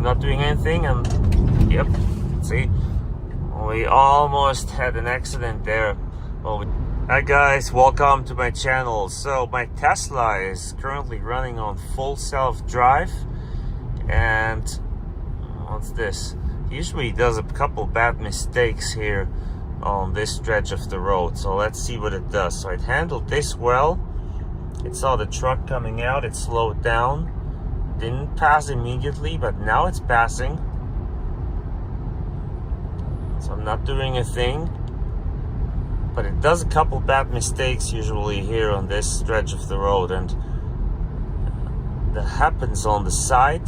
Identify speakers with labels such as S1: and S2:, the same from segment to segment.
S1: not doing anything, and yep, see, we almost had an accident there. Hi guys, welcome to my channel. So my Tesla is currently running on full self-drive, and what's this? Usually it does a couple bad mistakes here on this stretch of the road, so let's see what it does. So it handled this well. It saw the truck coming out, it slowed down, didn't pass immediately, but now it's passing. So I'm not doing a thing, but it does a couple bad mistakes usually here on this stretch of the road, and that happens on the side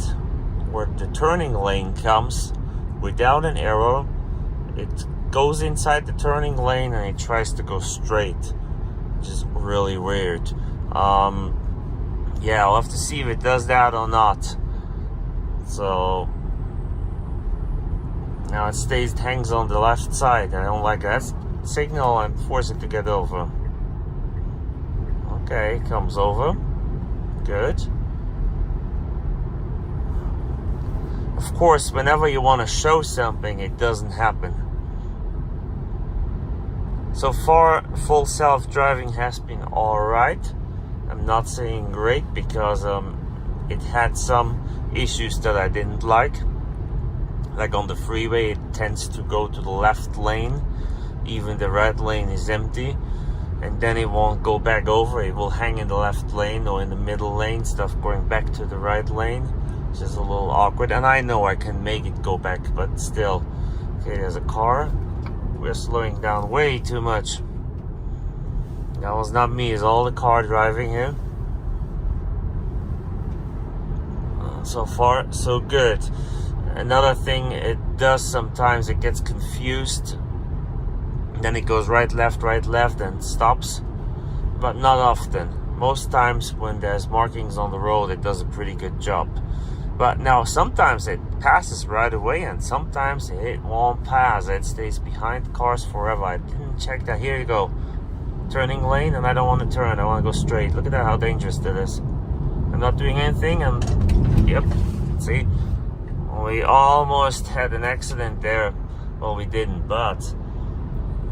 S1: where the turning lane comes without an arrow. It goes inside the turning lane and it tries to go straight, which is really weird. Yeah, I'll have to see if it does that or not. So now it hangs on the left side. I don't like that. Signal and force it to get over. Okay, comes over. Good. Of course, whenever you want to show something, it doesn't happen. So far, full self-driving has been alright. I'm not saying great because it had some issues that I didn't like. Like on the freeway, it tends to go to the left lane. Even the right lane is empty, and then it won't go back over. It will hang in the left lane or in the middle lane instead of going back to the right lane, which is a little awkward. And I know I can make it go back, but still. Okay, there's a car. We're slowing down way too much. That was not me, it's all the car driving here. So far, so good. Another thing it does sometimes, it gets confused. Then it goes right, left, and stops. But not often. Most times when there's markings on the road, it does a pretty good job. But now sometimes it passes right away, and sometimes it won't pass. It stays behind cars forever. I didn't check that. Here you go. Turning lane, and I don't want to turn. I want to go straight. Look at that, how dangerous that is. I'm not doing anything, and yep, see? We almost had an accident there. Well, we didn't, but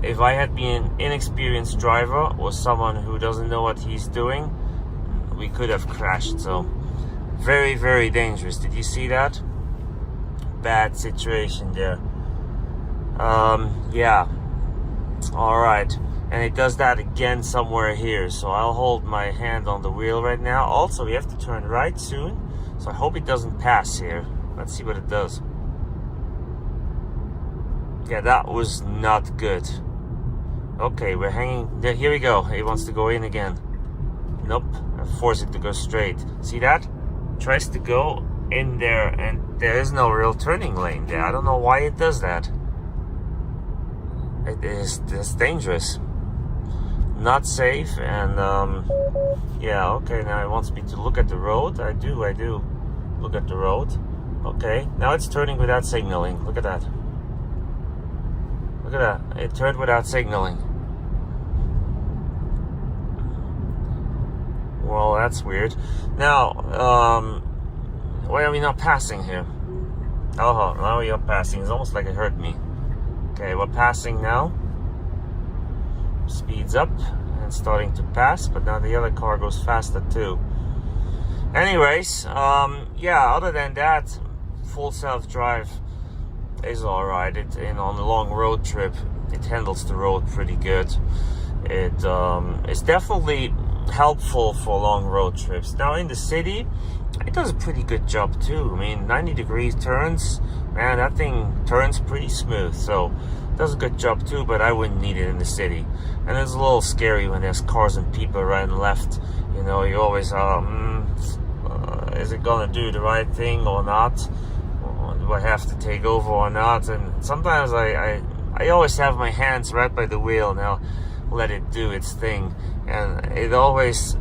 S1: if I had been an inexperienced driver or someone who doesn't know what he's doing, we could have crashed. So very, very dangerous. Did you see that? Bad situation there. Yeah. All right. And it does that again somewhere here. So I'll hold my hand on the wheel right now. Also, we have to turn right soon. So I hope it doesn't pass here. Let's see what it does. Yeah, that was not good. Okay, we're hanging. Here we go. It wants to go in again. Nope. I force it to go straight. See that? Tries to go in there, and there is no real turning lane there. I don't know why it does that. It's dangerous. Not safe, and yeah, okay, now it wants me to look at the road. I do look at the road. Okay, now it's turning without signaling. Look at that. Look at that. It turned without signaling. Well, that's weird. Now, why are we not passing here? Oh, now we are passing. It's almost like it hurt me. Okay, we're passing now. Speeds up and starting to pass, but now the other car goes faster too. Anyways, yeah, other than that, full self-drive is alright. On a long road trip, it handles the road pretty good. It's definitely helpful for long road trips. Now in the city, it does a pretty good job too. I mean, 90-degree turns, man, that thing turns pretty smooth. So it does a good job too, but I wouldn't need it in the city. And it's a little scary when there's cars and people right and left. You know, you always is it gonna do the right thing or not? Or do I have to take over or not? And sometimes I always have my hands right by the wheel, and I'll let it do its thing. And it always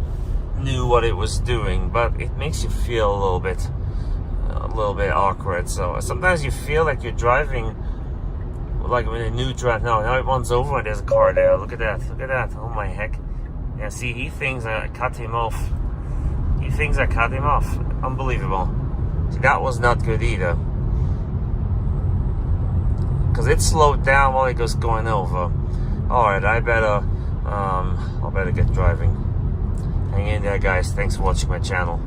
S1: knew what it was doing, but it makes you feel a little bit awkward. So sometimes you feel like you're driving like when a new drive. Now it runs over and there's a car there. Look at that. Oh my heck. Yeah, see, he thinks I cut him off. Unbelievable. See, that was not good either. because it slowed down while it was going over. Alright, I better get driving. Hang in there, guys. Thanks for watching my channel.